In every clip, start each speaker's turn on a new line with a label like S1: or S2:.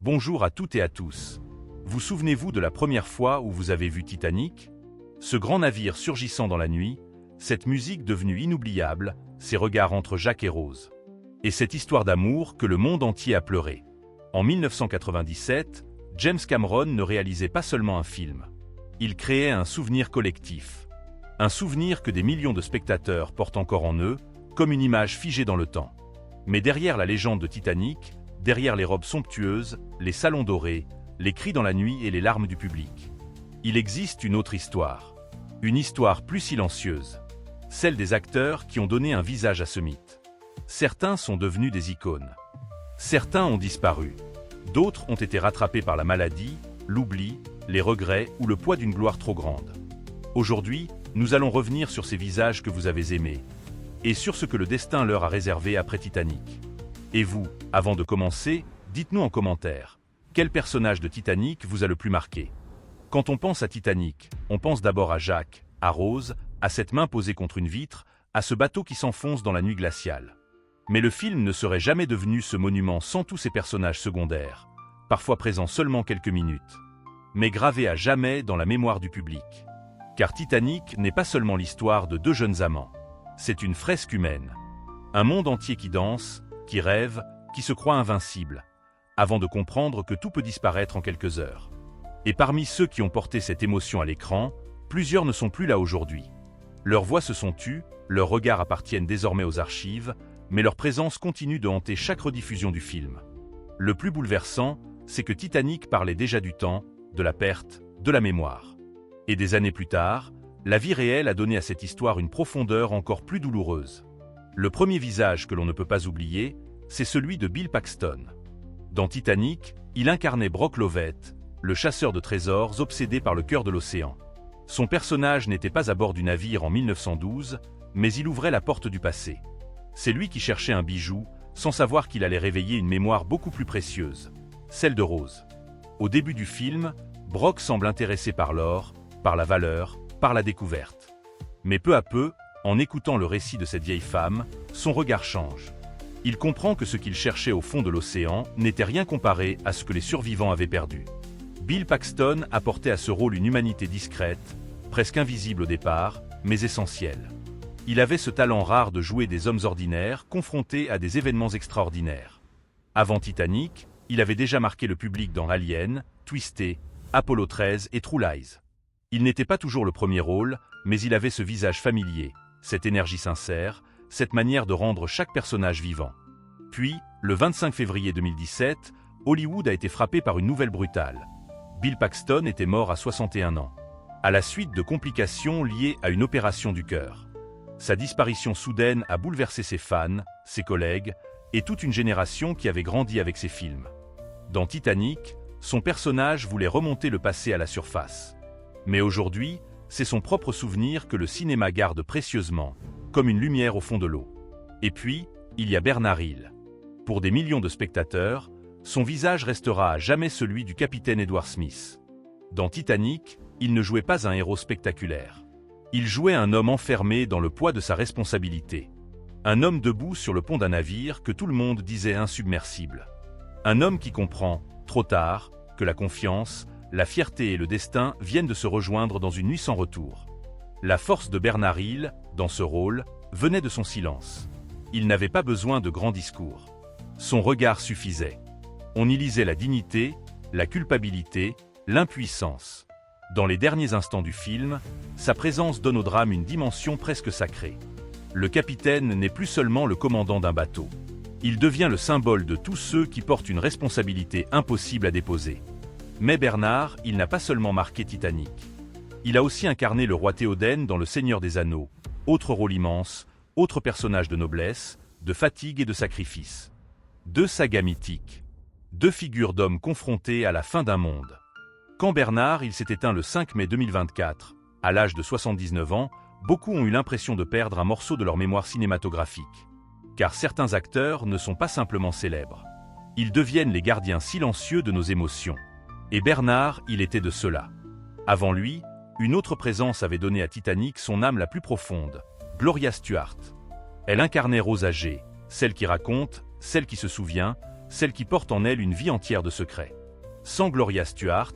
S1: Bonjour à toutes et à tous. Vous souvenez-vous de la première fois où vous avez vu Titanic? Ce grand navire surgissant dans la nuit, cette musique devenue inoubliable, ces regards entre Jack et Rose. Et cette histoire d'amour que le monde entier a pleuré. En 1997, James Cameron ne réalisait pas seulement un film. Il créait un souvenir collectif. Un souvenir que des millions de spectateurs portent encore en eux, comme une image figée dans le temps. Mais derrière la légende de Titanic, derrière les robes somptueuses, les salons dorés, les cris dans la nuit et les larmes du public, il existe une autre histoire. Une histoire plus silencieuse. Celle des acteurs qui ont donné un visage à ce mythe. Certains sont devenus des icônes. Certains ont disparu. D'autres ont été rattrapés par la maladie, l'oubli, les regrets ou le poids d'une gloire trop grande. Aujourd'hui, nous allons revenir sur ces visages que vous avez aimés et sur ce que le destin leur a réservé après Titanic. Et vous, avant de commencer, dites-nous en commentaire, quel personnage de Titanic vous a le plus marqué? Quand on pense à Titanic, on pense d'abord à Jack, à Rose, à cette main posée contre une vitre, à ce bateau qui s'enfonce dans la nuit glaciale. Mais le film ne serait jamais devenu ce monument sans tous ces personnages secondaires, parfois présents seulement quelques minutes, mais gravés à jamais dans la mémoire du public. Car Titanic n'est pas seulement l'histoire de deux jeunes amants, c'est une fresque humaine. Un monde entier qui danse, qui rêve, qui se croit invincible, avant de comprendre que tout peut disparaître en quelques heures. Et parmi ceux qui ont porté cette émotion à l'écran, plusieurs ne sont plus là aujourd'hui. Leurs voix se sont tues, leurs regards appartiennent désormais aux archives, mais leur présence continue de hanter chaque rediffusion du film. Le plus bouleversant, c'est que Titanic parlait déjà du temps, de la perte, de la mémoire. Et des années plus tard, la vie réelle a donné à cette histoire une profondeur encore plus douloureuse. Le premier visage que l'on ne peut pas oublier, c'est celui de Bill Paxton. Dans Titanic, il incarnait Brock Lovett, le chasseur de trésors obsédé par le cœur de l'océan. Son personnage n'était pas à bord du navire en 1912, mais il ouvrait la porte du passé. C'est lui qui cherchait un bijou, sans savoir qu'il allait réveiller une mémoire beaucoup plus précieuse, celle de Rose. Au début du film, Brock semble intéressé par l'or, par la valeur, par la découverte. Mais peu à peu, en écoutant le récit de cette vieille femme, son regard change. Il comprend que ce qu'il cherchait au fond de l'océan n'était rien comparé à ce que les survivants avaient perdu. Bill Paxton apportait à ce rôle une humanité discrète, presque invisible au départ, mais essentielle. Il avait ce talent rare de jouer des hommes ordinaires confrontés à des événements extraordinaires. Avant Titanic, il avait déjà marqué le public dans Alien, Twisted, Apollo 13 et True Lies. Il n'était pas toujours le premier rôle, mais il avait ce visage familier, cette énergie sincère, cette manière de rendre chaque personnage vivant. Puis, le 25 février 2017, Hollywood a été frappé par une nouvelle brutale. Bill Paxton était mort à 61 ans, à la suite de complications liées à une opération du cœur. Sa disparition soudaine a bouleversé ses fans, ses collègues, et toute une génération qui avait grandi avec ses films. Dans Titanic, son personnage voulait remonter le passé à la surface. Mais aujourd'hui, c'est son propre souvenir que le cinéma garde précieusement, comme une lumière au fond de l'eau. Et puis, il y a Bernard Hill. Pour des millions de spectateurs, son visage restera à jamais celui du capitaine Edward Smith. Dans Titanic, il ne jouait pas un héros spectaculaire. Il jouait un homme enfermé dans le poids de sa responsabilité. Un homme debout sur le pont d'un navire que tout le monde disait insubmersible. Un homme qui comprend, trop tard, que la confiance, la fierté et le destin viennent de se rejoindre dans une nuit sans retour. La force de Bernard Hill, dans ce rôle, venait de son silence. Il n'avait pas besoin de grands discours. Son regard suffisait. On y lisait la dignité, la culpabilité, l'impuissance. Dans les derniers instants du film, sa présence donne au drame une dimension presque sacrée. Le capitaine n'est plus seulement le commandant d'un bateau. Il devient le symbole de tous ceux qui portent une responsabilité impossible à déposer. Mais Bernard, il n'a pas seulement marqué Titanic. Il a aussi incarné le roi Théoden dans Le Seigneur des Anneaux, autre rôle immense, autre personnage de noblesse, de fatigue et de sacrifice. Deux sagas mythiques. Deux figures d'hommes confrontés à la fin d'un monde. Quand Bernard il s'est éteint le 5 mai 2024, à l'âge de 79 ans, beaucoup ont eu l'impression de perdre un morceau de leur mémoire cinématographique. Car certains acteurs ne sont pas simplement célèbres. Ils deviennent les gardiens silencieux de nos émotions. Et Bernard, il était de ceux-là. Avant lui, une autre présence avait donné à Titanic son âme la plus profonde, Gloria Stuart. Elle incarnait Rose âgée, celle qui raconte, celle qui se souvient, celle qui porte en elle une vie entière de secrets. Sans Gloria Stuart,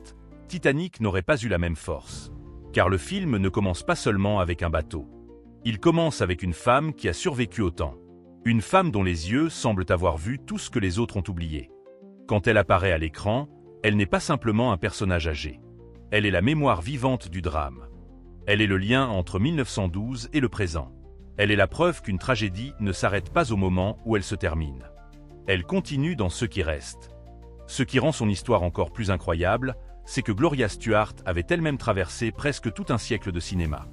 S1: Titanic n'aurait pas eu la même force. Car le film ne commence pas seulement avec un bateau. Il commence avec une femme qui a survécu au temps. Une femme dont les yeux semblent avoir vu tout ce que les autres ont oublié. Quand elle apparaît à l'écran, elle n'est pas simplement un personnage âgé. Elle est la mémoire vivante du drame. Elle est le lien entre 1912 et le présent. Elle est la preuve qu'une tragédie ne s'arrête pas au moment où elle se termine. Elle continue dans ce qui reste. Ce qui rend son histoire encore plus incroyable, c'est que Gloria Stuart avait elle-même traversé presque tout un siècle de cinéma.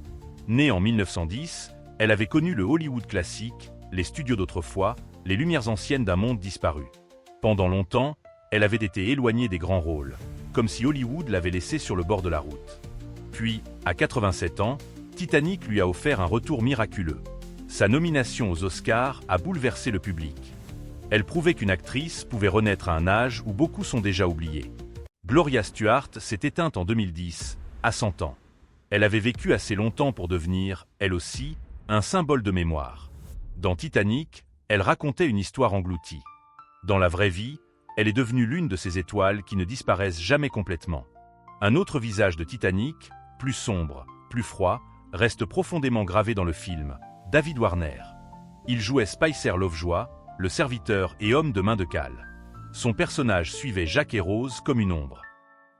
S1: Née en 1910, elle avait connu le Hollywood classique, les studios d'autrefois, les lumières anciennes d'un monde disparu. Pendant longtemps, elle avait été éloignée des grands rôles, comme si Hollywood l'avait laissée sur le bord de la route. Puis, à 87 ans, Titanic lui a offert un retour miraculeux. Sa nomination aux Oscars a bouleversé le public. Elle prouvait qu'une actrice pouvait renaître à un âge où beaucoup sont déjà oubliés. Gloria Stuart s'est éteinte en 2010, à 100 ans. Elle avait vécu assez longtemps pour devenir, elle aussi, un symbole de mémoire. Dans Titanic, elle racontait une histoire engloutie. Dans la vraie vie, elle est devenue l'une de ces étoiles qui ne disparaissent jamais complètement. Un autre visage de Titanic, plus sombre, plus froid, reste profondément gravé dans le film, David Warner. Il jouait Spicer Lovejoy, le serviteur et homme de main de cale. Son personnage suivait Jack et Rose comme une ombre.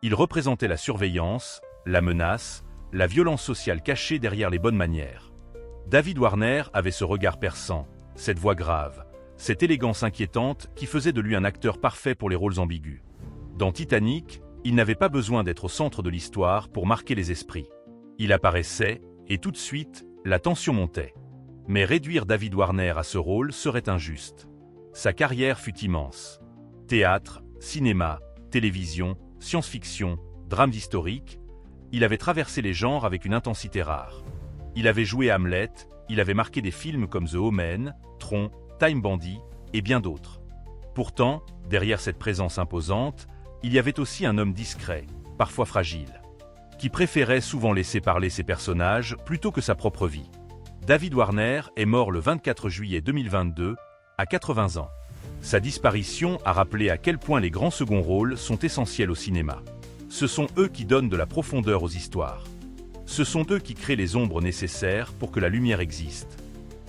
S1: Il représentait la surveillance, la menace, la violence sociale cachée derrière les bonnes manières. David Warner avait ce regard perçant, cette voix grave, cette élégance inquiétante qui faisait de lui un acteur parfait pour les rôles ambigus. Dans Titanic, il n'avait pas besoin d'être au centre de l'histoire pour marquer les esprits. Il apparaissait, et tout de suite, la tension montait. Mais réduire David Warner à ce rôle serait injuste. Sa carrière fut immense. Théâtre, cinéma, télévision, science-fiction, drames historiques, il avait traversé les genres avec une intensité rare. Il avait joué Hamlet, il avait marqué des films comme The Omen, Tron, Time Bandit et bien d'autres. Pourtant, derrière cette présence imposante, il y avait aussi un homme discret, parfois fragile, qui préférait souvent laisser parler ses personnages plutôt que sa propre vie. David Warner est mort le 24 juillet 2022, à 80 ans. Sa disparition a rappelé à quel point les grands seconds rôles sont essentiels au cinéma. Ce sont eux qui donnent de la profondeur aux histoires. Ce sont eux qui créent les ombres nécessaires pour que la lumière existe.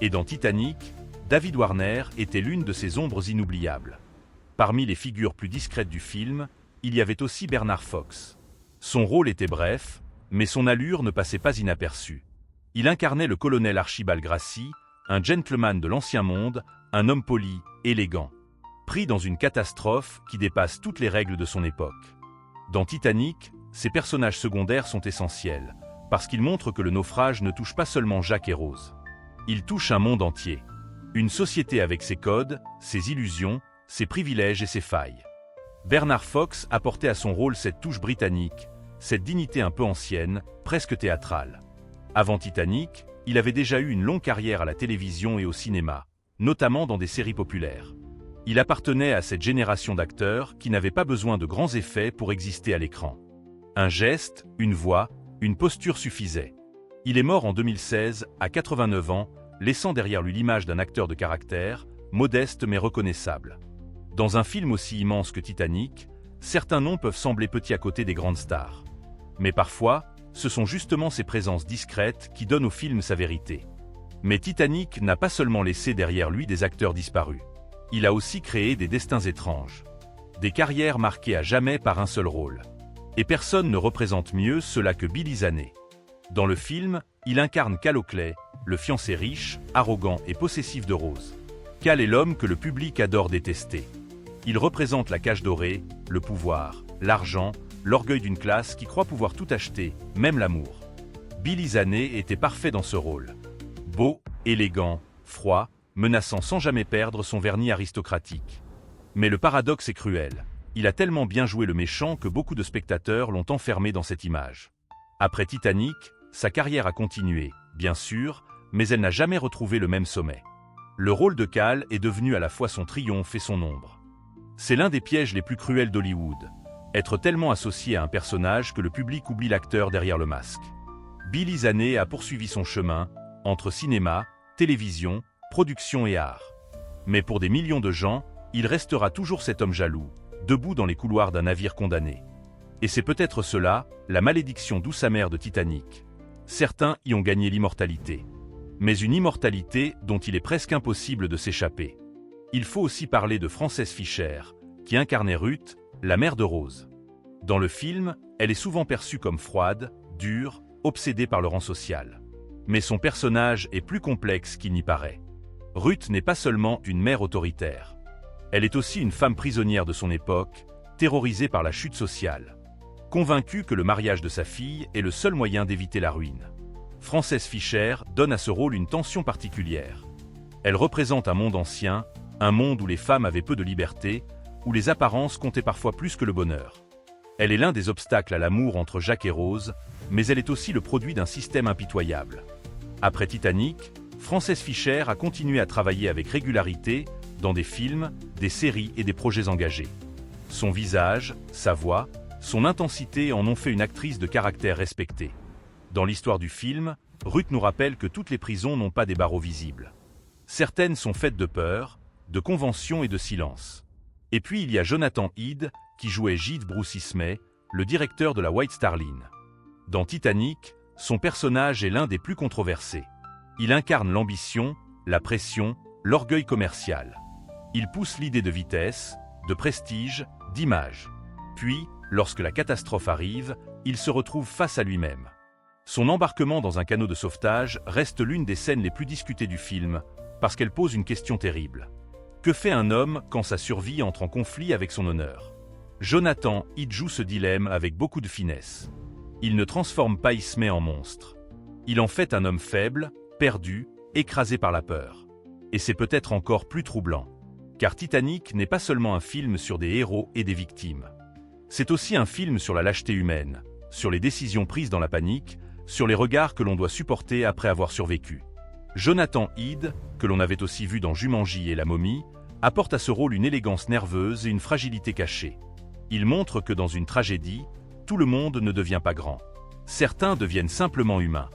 S1: Et dans Titanic, David Warner était l'une de ces ombres inoubliables. Parmi les figures plus discrètes du film, il y avait aussi Bernard Fox. Son rôle était bref, mais son allure ne passait pas inaperçue. Il incarnait le colonel Archibald Gracie, un gentleman de l'ancien monde, un homme poli, élégant, pris dans une catastrophe qui dépasse toutes les règles de son époque. Dans Titanic, ces personnages secondaires sont essentiels, parce qu'ils montrent que le naufrage ne touche pas seulement Jack et Rose. Il touche un monde entier. Une société avec ses codes, ses illusions, ses privilèges et ses failles. Bernard Fox apportait à son rôle cette touche britannique, cette dignité un peu ancienne, presque théâtrale. Avant Titanic, il avait déjà eu une longue carrière à la télévision et au cinéma, notamment dans des séries populaires. Il appartenait à cette génération d'acteurs qui n'avaient pas besoin de grands effets pour exister à l'écran. Un geste, une voix, une posture suffisaient. Il est mort en 2016, à 89 ans, laissant derrière lui l'image d'un acteur de caractère, modeste mais reconnaissable. Dans un film aussi immense que Titanic, certains noms peuvent sembler petits à côté des grandes stars. Mais parfois, ce sont justement ces présences discrètes qui donnent au film sa vérité. Mais Titanic n'a pas seulement laissé derrière lui des acteurs disparus. Il a aussi créé des destins étranges. Des carrières marquées à jamais par un seul rôle. Et personne ne représente mieux cela que Billy Zane. Dans le film, il incarne Cal Oakley, le fiancé riche, arrogant et possessif de Rose. Cal est l'homme que le public adore détester. Il représente la cage dorée, le pouvoir, l'argent, l'orgueil d'une classe qui croit pouvoir tout acheter, même l'amour. Billy Zane était parfait dans ce rôle. Beau, élégant, froid, menaçant sans jamais perdre son vernis aristocratique. Mais le paradoxe est cruel. Il a tellement bien joué le méchant que beaucoup de spectateurs l'ont enfermé dans cette image. Après Titanic, sa carrière a continué, bien sûr, mais elle n'a jamais retrouvé le même sommet. Le rôle de Cal est devenu à la fois son triomphe et son ombre. C'est l'un des pièges les plus cruels d'Hollywood. Être tellement associé à un personnage que le public oublie l'acteur derrière le masque. Billy Zane a poursuivi son chemin, entre cinéma, télévision, production et art. Mais pour des millions de gens, il restera toujours cet homme jaloux, debout dans les couloirs d'un navire condamné. Et c'est peut-être cela, la malédiction douce amère de Titanic. Certains y ont gagné l'immortalité. Mais une immortalité dont il est presque impossible de s'échapper. Il faut aussi parler de Frances Fisher, qui incarnait Ruth, la mère de Rose. Dans le film, elle est souvent perçue comme froide, dure, obsédée par le rang social. Mais son personnage est plus complexe qu'il n'y paraît. Ruth n'est pas seulement une mère autoritaire. Elle est aussi une femme prisonnière de son époque, terrorisée par la chute sociale. Convaincue que le mariage de sa fille est le seul moyen d'éviter la ruine. Frances Fisher donne à ce rôle une tension particulière. Elle représente un monde ancien, un monde où les femmes avaient peu de liberté, où les apparences comptaient parfois plus que le bonheur. Elle est l'un des obstacles à l'amour entre Jack et Rose, mais elle est aussi le produit d'un système impitoyable. Après Titanic, Frances Fisher a continué à travailler avec régularité dans des films, des séries et des projets engagés. Son visage, sa voix, son intensité en ont fait une actrice de caractère respectée. Dans l'histoire du film, Ruth nous rappelle que toutes les prisons n'ont pas des barreaux visibles. Certaines sont faites de peur, de conventions et de silence. Et puis il y a Jonathan Hyde, qui jouait Gide Bruce Ismay, le directeur de la White Star Line. Dans Titanic, son personnage est l'un des plus controversés. Il incarne l'ambition, la pression, l'orgueil commercial. Il pousse l'idée de vitesse, de prestige, d'image. Puis, lorsque la catastrophe arrive, il se retrouve face à lui-même. Son embarquement dans un canot de sauvetage reste l'une des scènes les plus discutées du film, parce qu'elle pose une question terrible. Que fait un homme quand sa survie entre en conflit avec son honneur? Jonathan Hyde joue ce dilemme avec beaucoup de finesse. Il ne transforme pas Ismay en monstre. Il en fait un homme faible, perdu, écrasé par la peur. Et c'est peut-être encore plus troublant. Car Titanic n'est pas seulement un film sur des héros et des victimes. C'est aussi un film sur la lâcheté humaine, sur les décisions prises dans la panique, sur les regards que l'on doit supporter après avoir survécu. Jonathan Hyde, que l'on avait aussi vu dans Jumanji et La Momie, apporte à ce rôle une élégance nerveuse et une fragilité cachée. Il montre que dans une tragédie, tout le monde ne devient pas grand. Certains deviennent simplement humains.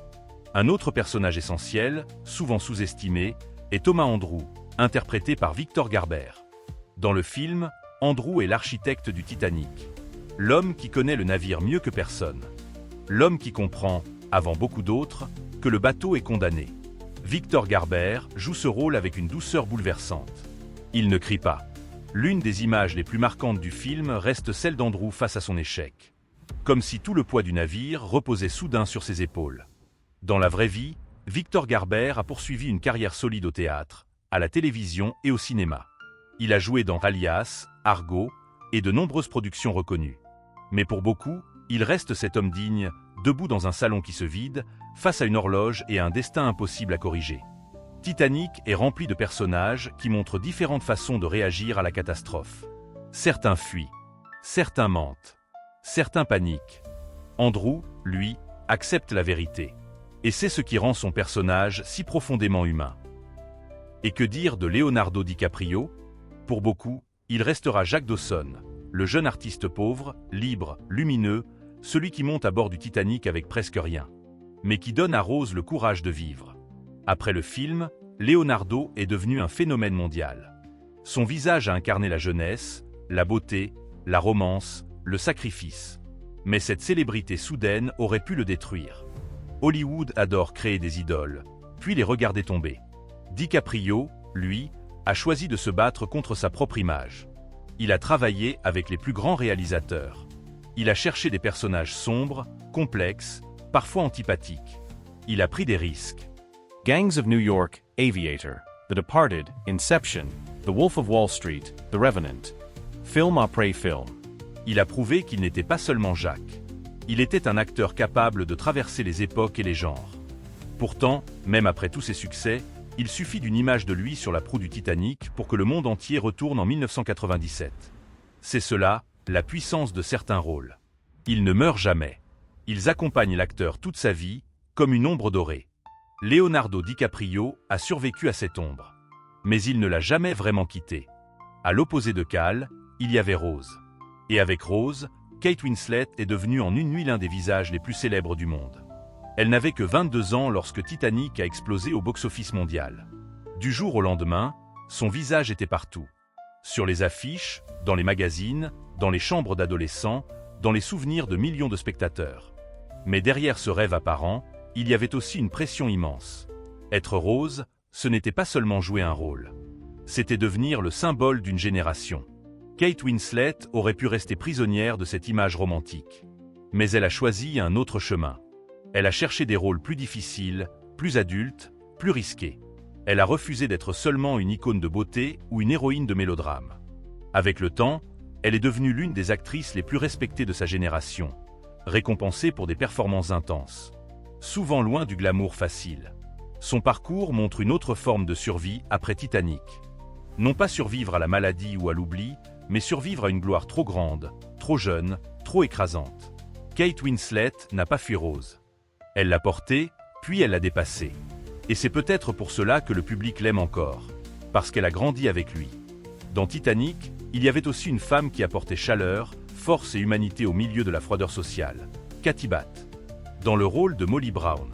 S1: Un autre personnage essentiel, souvent sous-estimé, est Thomas Andrew, interprété par Victor Garber. Dans le film, Andrew est l'architecte du Titanic. L'homme qui connaît le navire mieux que personne. L'homme qui comprend, avant beaucoup d'autres, que le bateau est condamné. Victor Garber joue ce rôle avec une douceur bouleversante. Il ne crie pas. L'une des images les plus marquantes du film reste celle d'Andrew face à son échec. Comme si tout le poids du navire reposait soudain sur ses épaules. Dans la vraie vie, Victor Garber a poursuivi une carrière solide au théâtre, à la télévision et au cinéma. Il a joué dans Alias, Argo et de nombreuses productions reconnues. Mais pour beaucoup, il reste cet homme digne, debout dans un salon qui se vide, face à une horloge et à un destin impossible à corriger. Titanic est rempli de personnages qui montrent différentes façons de réagir à la catastrophe. Certains fuient, certains mentent, certains paniquent. Andrew, lui, accepte la vérité. Et c'est ce qui rend son personnage si profondément humain. Et que dire de Leonardo DiCaprio? Pour beaucoup, il restera Jack Dawson, le jeune artiste pauvre, libre, lumineux, celui qui monte à bord du Titanic avec presque rien, mais qui donne à Rose le courage de vivre. Après le film, Leonardo est devenu un phénomène mondial. Son visage a incarné la jeunesse, la beauté, la romance, le sacrifice. Mais cette célébrité soudaine aurait pu le détruire. Hollywood adore créer des idoles, puis les regarder tomber. DiCaprio, lui, a choisi de se battre contre sa propre image. Il a travaillé avec les plus grands réalisateurs. Il a cherché des personnages sombres, complexes, parfois antipathiques. Il a pris des risques.
S2: Gangs of New York, Aviator, The Departed, Inception, The Wolf of Wall Street, The Revenant. Film après film.
S1: Il a prouvé qu'il n'était pas seulement Jack. Il était un acteur capable de traverser les époques et les genres. Pourtant, même après tous ses succès, il suffit d'une image de lui sur la proue du Titanic pour que le monde entier retourne en 1997. C'est cela, la puissance de certains rôles. Ils ne meurent jamais. Ils accompagnent l'acteur toute sa vie, comme une ombre dorée. Leonardo DiCaprio a survécu à cette ombre. Mais il ne l'a jamais vraiment quitté. À l'opposé de Cal, il y avait Rose. Et avec Rose, Kate Winslet est devenue en une nuit l'un des visages les plus célèbres du monde. Elle n'avait que 22 ans lorsque Titanic a explosé au box-office mondial. Du jour au lendemain, son visage était partout. Sur les affiches, dans les magazines, dans les chambres d'adolescents, dans les souvenirs de millions de spectateurs. Mais derrière ce rêve apparent, il y avait aussi une pression immense. Être Rose, ce n'était pas seulement jouer un rôle. C'était devenir le symbole d'une génération. Kate Winslet aurait pu rester prisonnière de cette image romantique. Mais elle a choisi un autre chemin. Elle a cherché des rôles plus difficiles, plus adultes, plus risqués. Elle a refusé d'être seulement une icône de beauté ou une héroïne de mélodrame. Avec le temps, elle est devenue l'une des actrices les plus respectées de sa génération, récompensée pour des performances intenses, souvent loin du glamour facile. Son parcours montre une autre forme de survie après Titanic. Non pas survivre à la maladie ou à l'oubli, mais survivre à une gloire trop grande, trop jeune, trop écrasante. Kate Winslet n'a pas fui Rose. Elle l'a portée, puis elle l'a dépassée. Et c'est peut-être pour cela que le public l'aime encore, parce qu'elle a grandi avec lui. Dans Titanic, il y avait aussi une femme qui apportait chaleur, force et humanité au milieu de la froideur sociale, Kathy Bates. Dans le rôle de Molly Brown,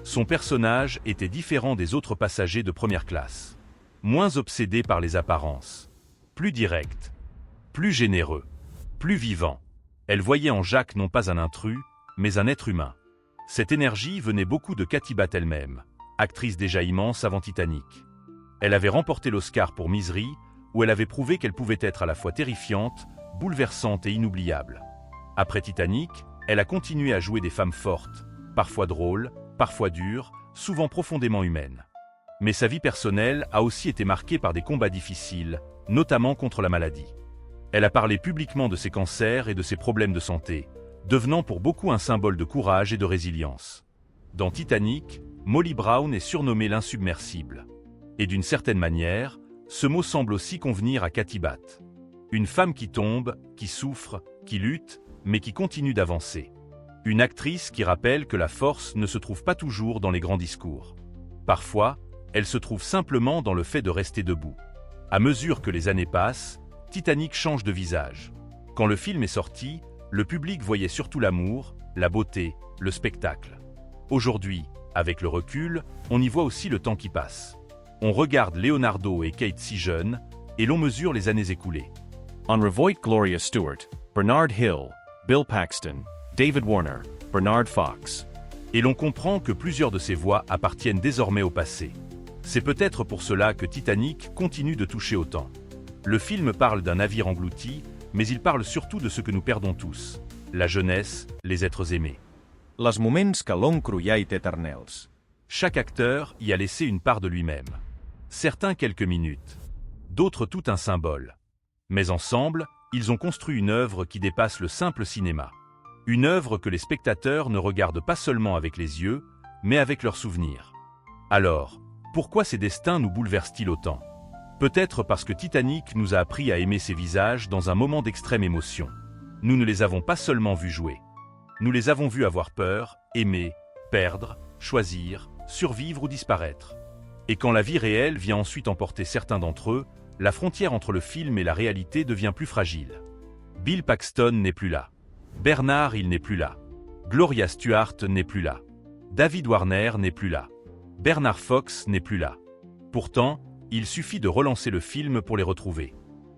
S1: son personnage était différent des autres passagers de première classe. Moins obsédé par les apparences, plus direct, plus généreux, plus vivant. Elle voyait en Jack non pas un intrus, mais un être humain. Cette énergie venait beaucoup de Kathy Bates elle-même, actrice déjà immense avant Titanic. Elle avait remporté l'Oscar pour Misery, où elle avait prouvé qu'elle pouvait être à la fois terrifiante, bouleversante et inoubliable. Après Titanic, elle a continué à jouer des femmes fortes, parfois drôles, parfois dures, souvent profondément humaines. Mais sa vie personnelle a aussi été marquée par des combats difficiles, notamment contre la maladie. Elle a parlé publiquement de ses cancers et de ses problèmes de santé, devenant pour beaucoup un symbole de courage et de résilience. Dans Titanic, Molly Brown est surnommée l'insubmersible. Et d'une certaine manière, ce mot semble aussi convenir à Kathy Bates. Une femme qui tombe, qui souffre, qui lutte, mais qui continue d'avancer. Une actrice qui rappelle que la force ne se trouve pas toujours dans les grands discours. Parfois, elle se trouve simplement dans le fait de rester debout. À mesure que les années passent, Titanic change de visage. Quand le film est sorti, le public voyait surtout l'amour, la beauté, le spectacle. Aujourd'hui, avec le recul, on y voit aussi le temps qui passe. On regarde Leonardo et Kate si jeunes, et l'on mesure les années écoulées.
S2: On revoit Gloria Stewart, Bernard Hill, Bill Paxton, David Warner, Bernard Fox.
S1: Et l'on comprend que plusieurs de ces voix appartiennent désormais au passé. C'est peut-être pour cela que Titanic continue de toucher autant. Le film parle d'un navire englouti, mais il parle surtout de ce que nous perdons tous, la jeunesse, les êtres aimés.
S3: Les moments que l'on croyait éternels.
S1: Chaque acteur y a laissé une part de lui-même. Certains quelques minutes, d'autres tout un symbole. Mais ensemble, ils ont construit une œuvre qui dépasse le simple cinéma. Une œuvre que les spectateurs ne regardent pas seulement avec les yeux, mais avec leurs souvenirs. Alors, pourquoi ces destins nous bouleversent-ils autant ? Peut-être parce que Titanic nous a appris à aimer ces visages dans un moment d'extrême émotion. Nous ne les avons pas seulement vus jouer. Nous les avons vus avoir peur, aimer, perdre, choisir, survivre ou disparaître. Et quand la vie réelle vient ensuite emporter certains d'entre eux, la frontière entre le film et la réalité devient plus fragile. Bill Paxton n'est plus là. Bernard, il n'est plus là. Gloria Stewart n'est plus là. David Warner n'est plus là. Bernard Fox n'est plus là. Pourtant, il suffit de relancer le film pour les retrouver.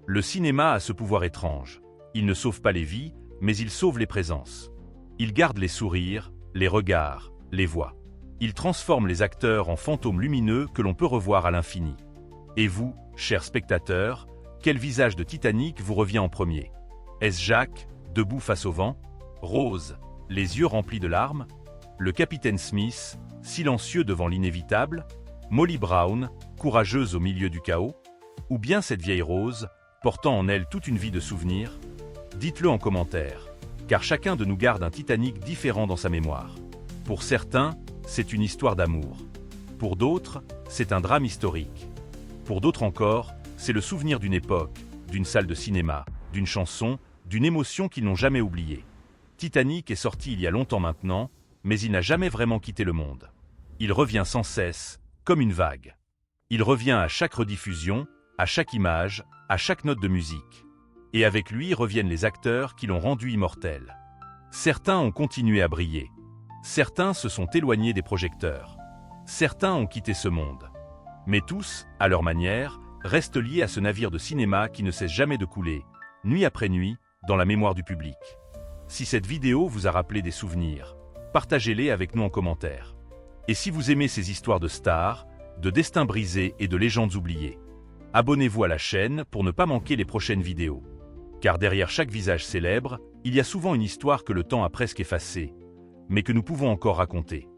S1: Le cinéma a ce pouvoir étrange. Il ne sauve pas les vies, mais il sauve les présences. Il garde les sourires, les regards, les voix. Il transforme les acteurs en fantômes lumineux que l'on peut revoir à l'infini. Et vous, chers spectateurs, quel visage de Titanic vous revient en premier ? Est-ce Jack, debout face au vent ? Rose, les yeux remplis de larmes ? Le capitaine Smith, silencieux devant l'inévitable ? Molly Brown, courageuse au milieu du chaos ? Ou bien cette vieille Rose, portant en elle toute une vie de souvenirs ? Dites-le en commentaire, car chacun de nous garde un Titanic différent dans sa mémoire. Pour certains, c'est une histoire d'amour. Pour d'autres, c'est un drame historique. Pour d'autres encore, c'est le souvenir d'une époque, d'une salle de cinéma, d'une chanson, d'une émotion qu'ils n'ont jamais oubliée. Titanic est sorti il y a longtemps maintenant, mais il n'a jamais vraiment quitté le monde. Il revient sans cesse, comme une vague. Il revient à chaque rediffusion, à chaque image, à chaque note de musique. Et avec lui reviennent les acteurs qui l'ont rendu immortel. Certains ont continué à briller. Certains se sont éloignés des projecteurs. Certains ont quitté ce monde. Mais tous, à leur manière, reste lié à ce navire de cinéma qui ne cesse jamais de couler, nuit après nuit, dans la mémoire du public. Si cette vidéo vous a rappelé des souvenirs, partagez-les avec nous en commentaire. Et si vous aimez ces histoires de stars, de destins brisés et de légendes oubliées, abonnez-vous à la chaîne pour ne pas manquer les prochaines vidéos. Car derrière chaque visage célèbre, il y a souvent une histoire que le temps a presque effacée, mais que nous pouvons encore raconter.